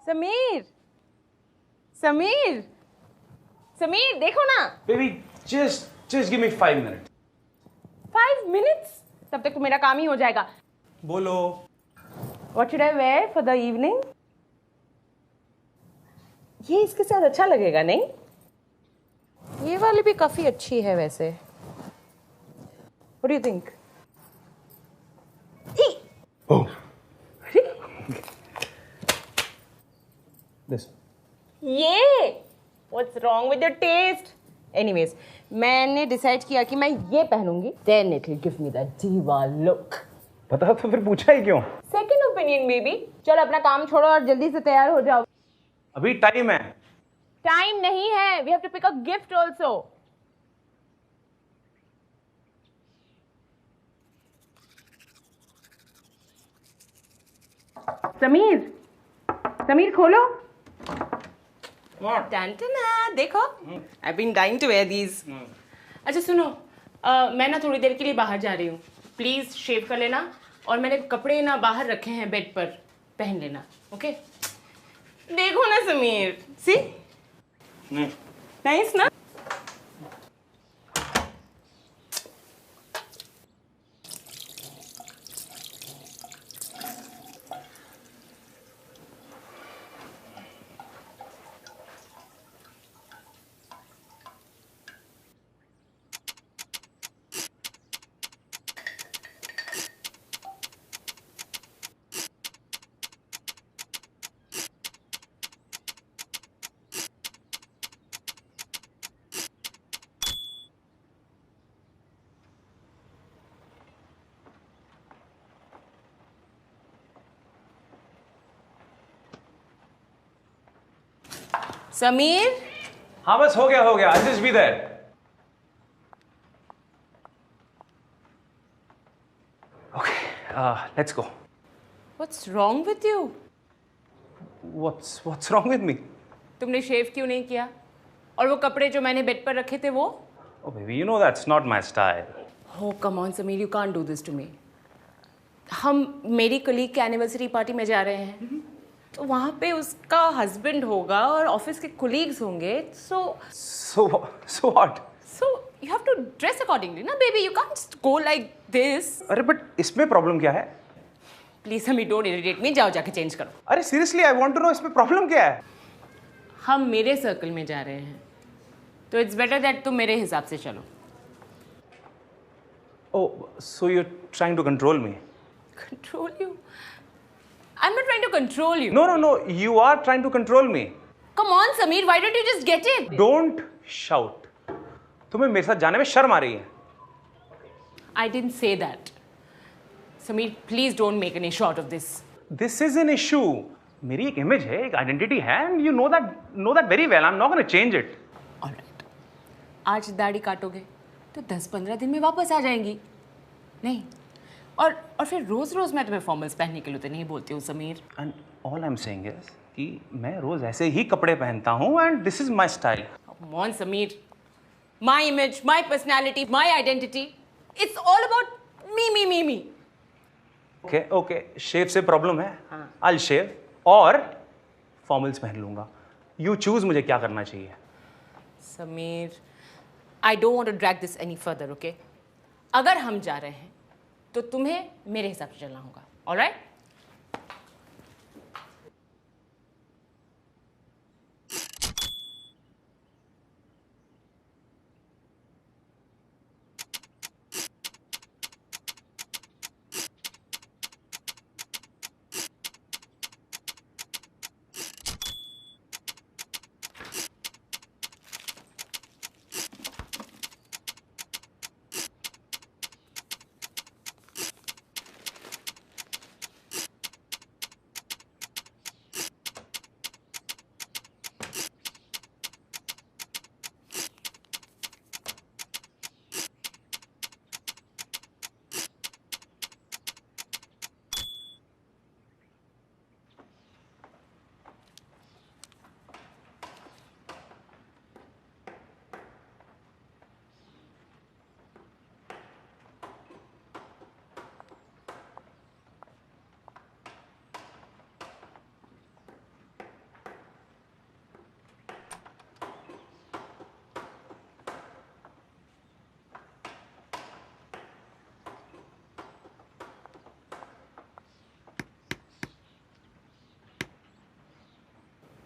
समीर समीर समीर देखो ना। Baby, just give me 5 minutes. 5 minutes? तब तक तो मेरा काम ही हो जाएगा। बोलो। What should I wear for the evening? ये इसके साथ अच्छा लगेगा नहीं? ये वाली भी काफी अच्छी है वैसे। What do you think? Oh. This. ये What's wrong with your taste? Anyways, मैंने डिसाइड किया कि मैं ये पहनूंगी. Then it will give me the diva look. पता तो फिर पूछा ही क्यों? Second opinion baby. चलो अपना काम छोड़ो और जल्दी से तैयार हो जाओ. अभी टाइम है. Time नहीं है. We have to pick a gift also. Sameer खोलो. देखो. I've been dying to wear these. अच्छा सुनो, मैं ना थोड़ी देर के लिए बाहर जा रही हूँ. प्लीज शेव कर लेना और मैंने कपड़े ना बाहर रखे हैं बेड पर, पहन लेना. ओके? देखो ना समीर. See? Nice ना? समीर. हाँ बस हो गया. I'll just be there. Okay, let's go. What's wrong with you? What's wrong with me? तुमने शेव क्यों नहीं किया? और वो कपड़े जो मैंने बेड पर रखे थे वो? Oh baby, you know that's not my style. Oh come on Sameer, you can't do this to me. हम मेरी कलीग के एनिवर्सरी पार्टी में जा रहे हैं. तो वहाँ पे उसका हस्बैंड होगा और ऑफिस के कोलीग्स होंगे. So what? So you have to dress accordingly, ना baby. You can't just go like this. अरे बट इसमें प्रॉब्लम क्या है? Please Sameer, don't irritate me. जाओ जाके चेंज करो. अरे seriously I want to know इसमें प्रॉब्लम क्या है? हम मेरे सर्कल में जा रहे हैं तो इट्स बेटर दैट तुम मेरे हिसाब से चलो. Oh, so you're trying to control me? Control you? I'm not trying to control you. No, you are trying to control me. Come on Sameer, why don't you just get it? Don't shout. तुम्हें मेरे साथ जाने में शर्म आ रही है. I didn't say that. Sameer, please don't make an issue out of this. This is an issue. मेरी एक इमेज है, एक आइडेंटिटी है, and you know that very well. I'm not going to change it. All right. आज दाढ़ी काटोगे तो 10-15 दिन में वापस आ जाएंगी. नहीं. और फिर रोज मैं तुम्हें फॉर्मल्स पहनने के लिए तो नहीं बोलती हूँ Sameer. And all I'm saying is कि मैं रोज ऐसे ही कपड़े पहनता हूँ and this is my style. Come on Sameer. My image, my personality, my identity. It's all about me. Okay. शेव से प्रॉब्लम है. हाँ. I'll shave और फॉर्मल्स पहन लूंगा. You choose मुझे क्या करना चाहिए. Sameer, I don't want to drag this any further, okay? अगर हम जा रहे हैं तो तुम्हें मेरे हिसाब से चलना होगा. All right?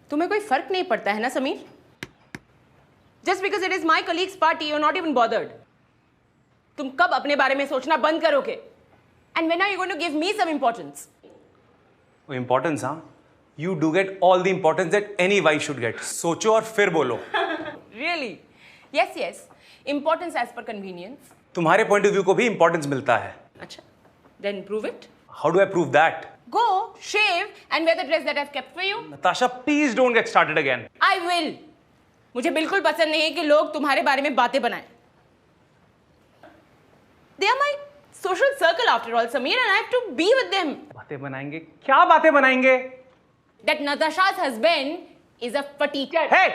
तुम्हें कोई फर्क नहीं पड़ता है ना Sameer? Just because it is my colleague's party, you're not even bothered. तुम कब अपने बारे में सोचना बंद करोगे? And when are you going to give me some importance? Importance, हाँ? You do get all the importance that any wife should get. सोचो और फिर बोलो. Really? Yes, yes. Importance as per convenience. तुम्हारे point of view को भी importance मिलता है. अच्छा. Then prove it. How do I prove that? Go, shave, and wear the dress that I've kept for you. Natasha, please don't get started again. I will. मुझे बिल्कुल पसंद नहीं है कि लोग तुम्हारे बारे में बातें बनाएं. They are my social circle after all, Sameer, and I have to be with them. बातें बनाएंगे? क्या बातें बनाएंगे? That Natasha's husband is a fatteacher. Hey!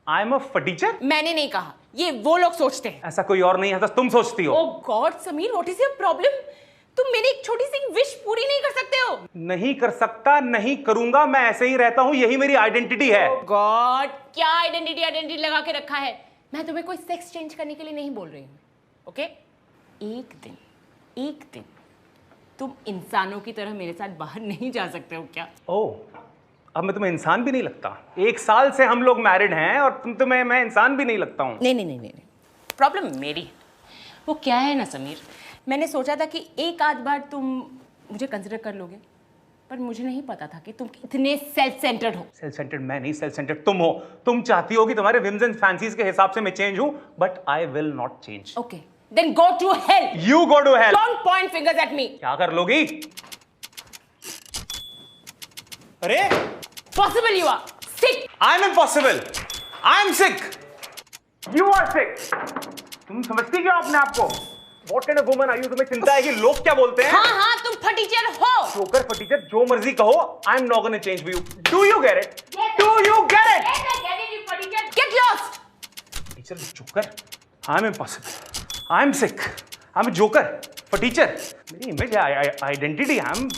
I'm a fatteacher? मैंने नहीं कहा. ये वो लोग सोचते हैं. ऐसा कोई और नहीं है, तुम सोचती हो. Oh God, Sameer, what is your problem? तुम मेरी एक छोटी सी विश पूरी नहीं कर सकते हो. नहीं कर सकता, नहीं करूंगा, मैं ऐसे ही रहता हूं, यही मेरी आइडेंटिटी है. Oh God, क्या आइडेंटिटी लगा के रखा है? मैं तुम्हें कोई सेक्स चेंज करने के लिए नहीं बोल रही हूँ. ओके? एक दिन तुम इंसानों की तरह मेरे साथ बाहर नहीं जा सकते हो क्या? ओह, अब मैं तुम्हें इंसान भी नहीं लगता. 1 साल से हम लोग मैरिड हैं और तुम्हें मैं इंसान भी नहीं लगता हूँ. नहीं. प्रॉब्लम मेरी. वो क्या है ना समीर, मैंने सोचा था कि एक आध बार तुम मुझे कंसिडर कर लोगे, पर मुझे नहीं पता था कि तुम इतने सेल्फ सेंटर्ड हो. सेल्फ सेंटर्ड मैं नहीं, सेल्फ सेंटर्ड तुम हो. तुम चाहती हो कि तुम्हारे विम्स एंड फैंसीज के हिसाब से मैं चेंज हूं, but I will not change. Okay, then go to hell. You go to hell. Don't point fingers at me. क्या कर लोगी? अरे possible you are sick. I am impossible. I am sick. You are sick. तुम समझती क्यों अपने आप को? What kind of woman are you? तुम्हें चिंता है कि लोग क्या बोलते हैं? हाँ, तुम फटीचर हो. जोकर फटीचर जो मर्जी कहो, I'm not gonna change for you. Do you get it? Do you get it? Yes, I get it, you फटीचर. Get lost. Teacher, joker. I'm impossible. I'm sick. I'm a joker. फटीचर. मेरी image है, identity. I'm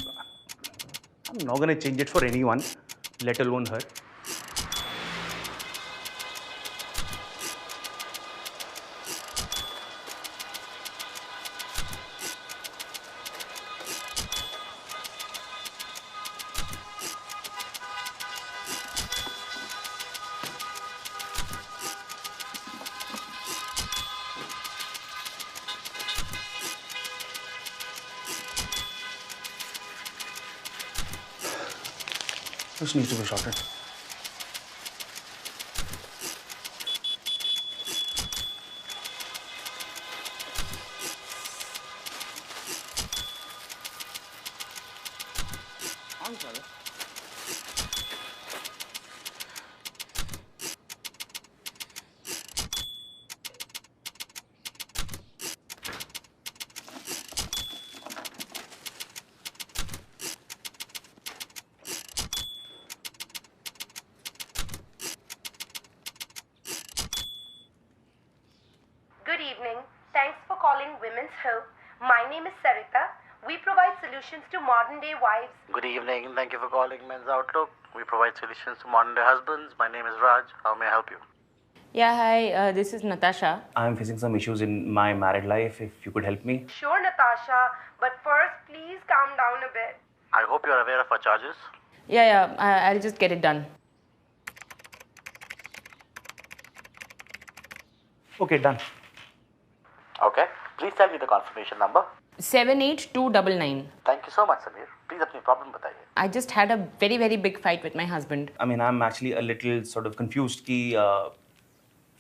not gonna change it for anyone, let alone her. This needs to be shortened. Good evening. Thanks for calling Women's Hope. My name is Sarita. We provide solutions to modern day wives. Good evening. Thank you for calling Men's Outlook. We provide solutions to modern day husbands. My name is Raj. How may I help you? Yeah, hi. This is Natasha. I'm facing some issues in my married life. If you could help me. Sure, Natasha. But first, please calm down a bit. I hope you're aware of our charges. Yeah. I'll just get it done. Okay, done. Okay. Please tell me the confirmation number. 78299. Thank you so much, Samir. Please अपनी problem बताइए. I just had a very, very big fight with my husband. I mean, I'm actually a little sort of confused कि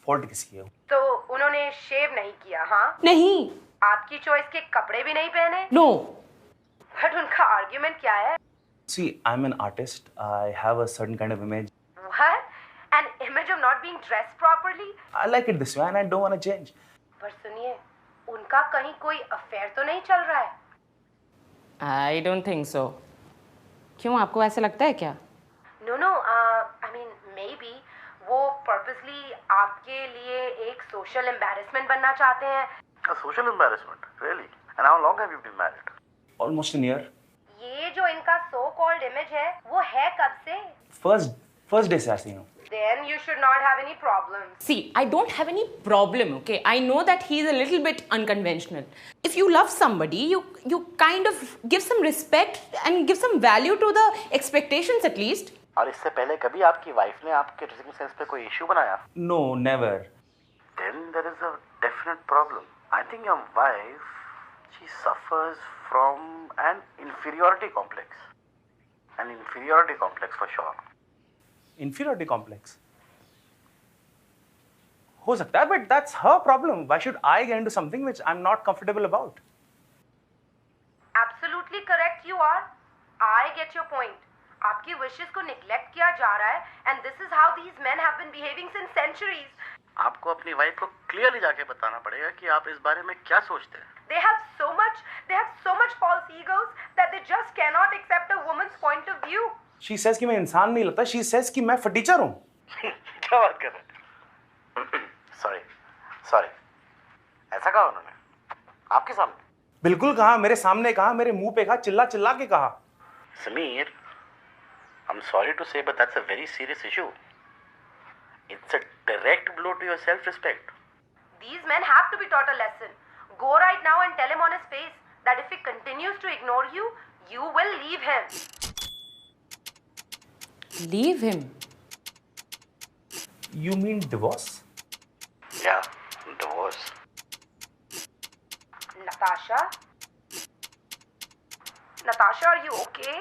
fault किसकी है? तो उन्होंने शेव नहीं किया, हाँ? नहीं. आपकी चॉइस के कपड़े भी नहीं पहने? No. बट उनका आर्ग्यूमेंट क्या है? See, I'm an artist. I have a certain kind of image. What? An image of not being dressed properly? I like it this way and I don't want to change. पर सुनिए, उनका कहीं कोई affair तो नहीं चल रहा है? I don't think so. क्यों, आपको ऐसा लगता है क्या? No. I mean, maybe वो purposely आपके लिए एक social embarrassment बनना चाहते हैं. A social embarrassment? Really? And how long have you been married? Almost a year. ये जो इनका so called image है, वो है कब से? First day से ऐसी हूँ. Then you should not have any problems. See, I don't have any problem, okay? I know that he's a little bit unconventional. If you love somebody, you kind of give some respect and give some value to the expectations at least. और इससे पहले कभी आपकी wife ने आपके dressing sense पे कोई issue बनाया? No, never. Then there is a definite problem. I think your wife, she suffers from an inferiority complex. An inferiority complex for sure. Inferiority complex. हो सकता है, but that's her problem. Why should I get into something which I'm not comfortable about? Absolutely correct you are. I get your point. आपकी wishes को neglect किया जा रहा है and this is how these men have been behaving since centuries. आपको अपनी wife को clearly जाके बताना पड़ेगा कि आप इस बारे में क्या सोचते हैं. They have so much false egos that they just cannot accept a woman's point of view. She says कि मैं इंसान नहीं लगता. She says कि मैं फटीचर हूँ. क्या बात कर रहे हैं? सॉरी. ऐसा कहा उन्होंने? आपके सामने? बिल्कुल कहा, मेरे सामने कहा, मेरे मुंह पे कहा, चिल्ला चिल्ला के कहा. Sameer, I'm sorry to say, but that's a very serious issue. It's a direct blow to your self-respect. These men have to be taught a lesson. Go right now and tell him on his face that if he continues to ignore you, you will leave him. Leave him? You mean divorce? Yeah, divorce. Natasha, are you okay?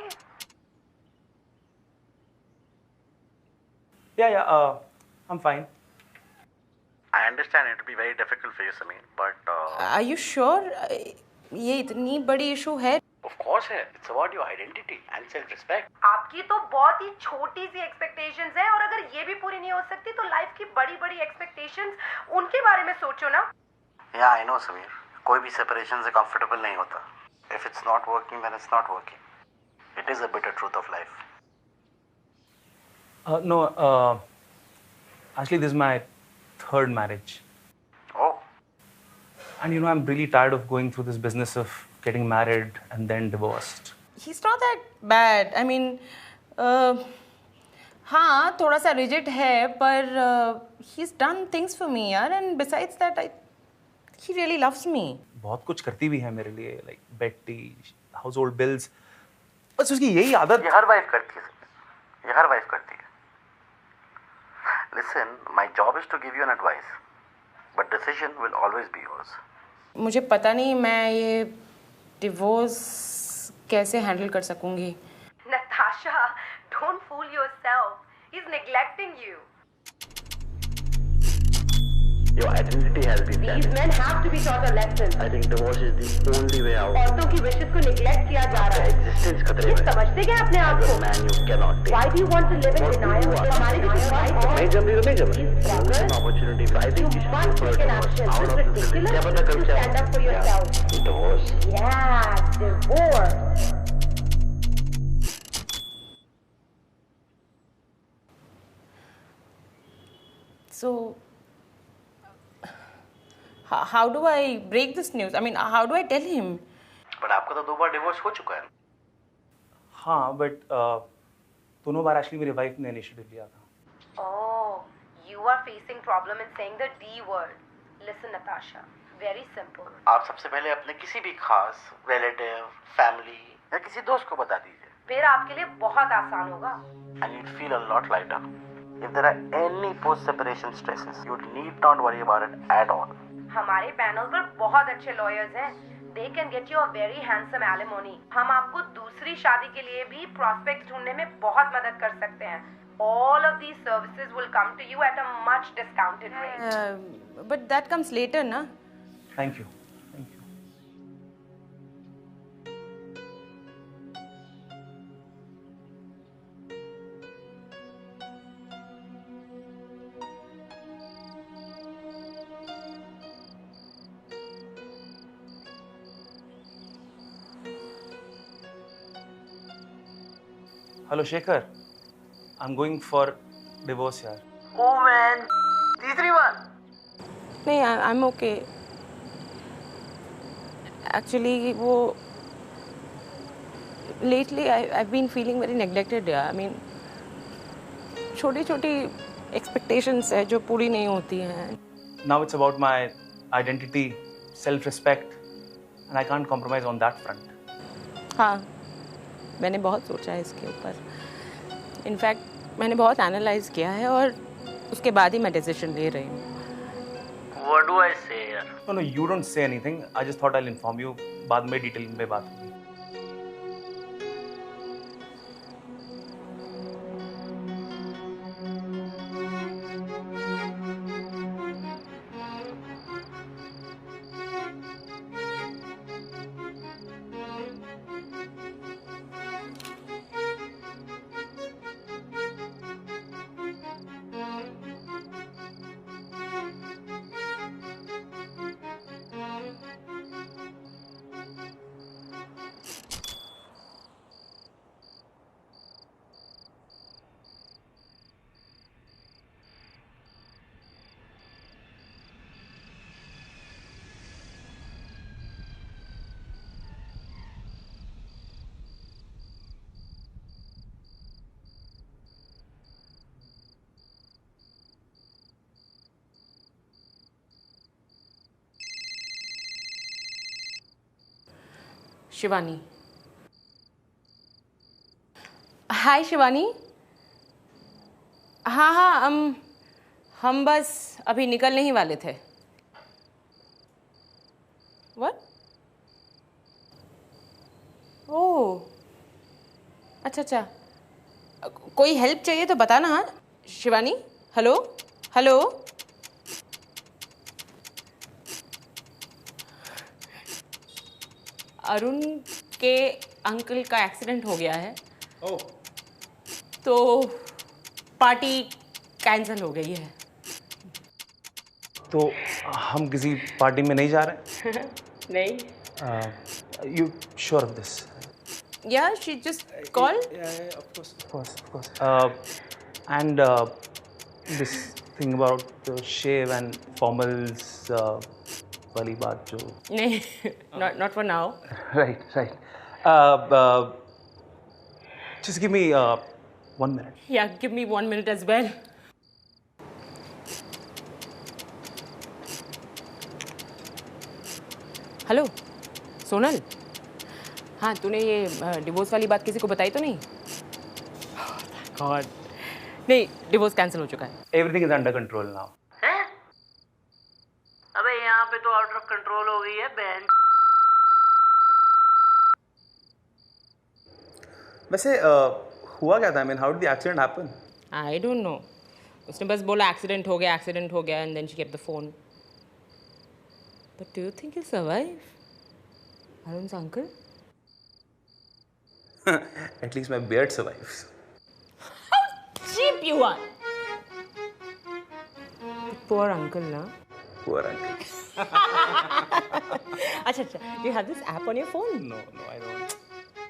Yeah, I'm fine. I understand it to be very difficult for you, Sameer, but Are you sure? ये इतनी बड़ी issue है? of course है. It's about your identity and self-respect. आपकी तो बहुत ही छोटी सी expectations हैं और अगर ये भी पूरी नहीं हो सकती तो लाइफ की बड़ी बड़ी एक्सपेक्टेशंस उनके बारे में सोचो ना. Yeah, I know, Sameer. कोई भी separation से comfortable नहीं होता. If it's not working, then it's not working. It is a bitter truth of life. No, actually, this is my third marriage. Oh, And I'm really tired of going through this business of getting married and then divorced. He's not that bad. I mean, हाँ थोड़ा सा rigid है पर he's done things for me यार and besides that he really loves me. बहुत कुछ करती भी है मेरे लिए, like bed tea, household bills. बस उसकी यही आदत. ये हर वाइफ करती है. ये हर वाइफ करती है. Listen, my job is to give you an advice, but decision will always be yours. मुझे पता नहीं मैं ये divorce कैसे handle कर सकूँगी. Natasha, don't fool yourself. He's neglecting you. Your identity has been These damaged. men have to be taught a lesson. I think divorce is the only way out. औरतों की wishes को neglect किया जा रहा है. Existence खतरे ये में. समझते क्या अपने आप As को? a man, you cannot take. Why do you want to live in denial? हमारी भी तो नहीं जम रही तो नहीं जम रही. These It's an brothers, opportunity. I you think you should must go for take a an divorce. action. Out It's of this ridiculous क्या पता कब to क्या stand up for yourself. Divorce. Yeah, divorce. So how do I break this news? I mean, how do I tell him? But आपका तो 2 बार divorce हो चुका है. हाँ, but दोनों बार actually मेरी वाइफ ने initiative लिया था. Oh, you are facing problem in saying the D word. Listen, Natasha, very simple. आप सबसे पहले अपने किसी भी खास relative, family या किसी दोस्त को बता दीजिए. फिर आपके लिए बहुत आसान होगा. And you'd feel a lot lighter. If there are any post-separation stresses, you need not worry about it at all. हमारे पैनल पर बहुत अच्छे लॉयर्स हैं. They can get you a very handsome alimony. हम आपको दूसरी शादी के लिए भी prospects ढूंढने में बहुत मदद कर सकते हैं. All of these services will come to you at a much discounted rate. But that comes later, na? Thank you. Thank you. Hello, Shekhar. I'm going for divorce यार. Oh man, तीसरी बार. नहीं, I'm okay. Actually, वो lately I've been feeling very neglected. Yeah, I mean, छोटी-छोटी expectations है जो पूरी नहीं होती हैं. Now it's about my identity, self-respect, and I can't compromise on that front. हाँ, मैंने बहुत सोचा है इसके ऊपर. इनफैक्ट मैंने बहुत एनालाइज किया है और उसके बाद ही मैं डिसीजन ले रही हूँ। What do I say यार? No, no, you don't say anything. I just thought I'll inform you. बाद में डिटेल में बात होगी. शिवानी। हाय शिवानी। हाँ हाँ, हम बस अभी निकलने ही वाले थे। व्हाट? ओह, अच्छा अच्छा। कोई हेल्प चाहिए तो बताना। हाँ शिवानी। Hello hello. अरुण के अंकल का एक्सीडेंट हो गया है। Oh. तो पार्टी कैंसिल हो गई है। तो हम किसी पार्टी में नहीं जा रहे? नहीं। You sure of this? Yeah, she just called. Yeah, of course. And this thing about the shave and formals वाली बात जो. नहीं, not for now. Right. Just give me 1 minute. Yeah, give me 1 minute as well. Hello Sonal. हाँ, तूने ये divorce वाली बात किसी को बताई तो नहीं? गॉड, नहीं, डिवोर्स कैंसिल हो चुका है। Everything is under control now. हैं? अबे यहाँ पे तो आउट ऑफ कंट्रोल हो गई है बहन। वैसे हुआ क्या था? I mean, how did the accident happen? I don't know. उसने बस बोला एक्सीडेंट हो गया and then she kept the phone. But do you think he'll survive? Arun's uncle? At least my beard survives. Cheap you are. Poor uncle, na? Poor uncle. अच्छा, do you have this app on your phone? No, I don't.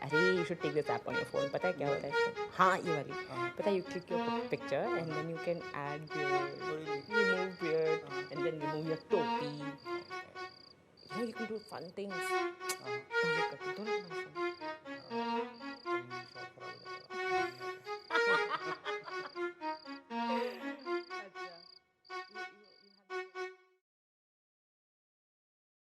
अरे you should take this app on your phone. पता है क्या होता है इसमें? हाँ, ये वाली। पता है, you click your picture and then you can add beard, remove beard, and then remove your topi. You know, you can do fun things.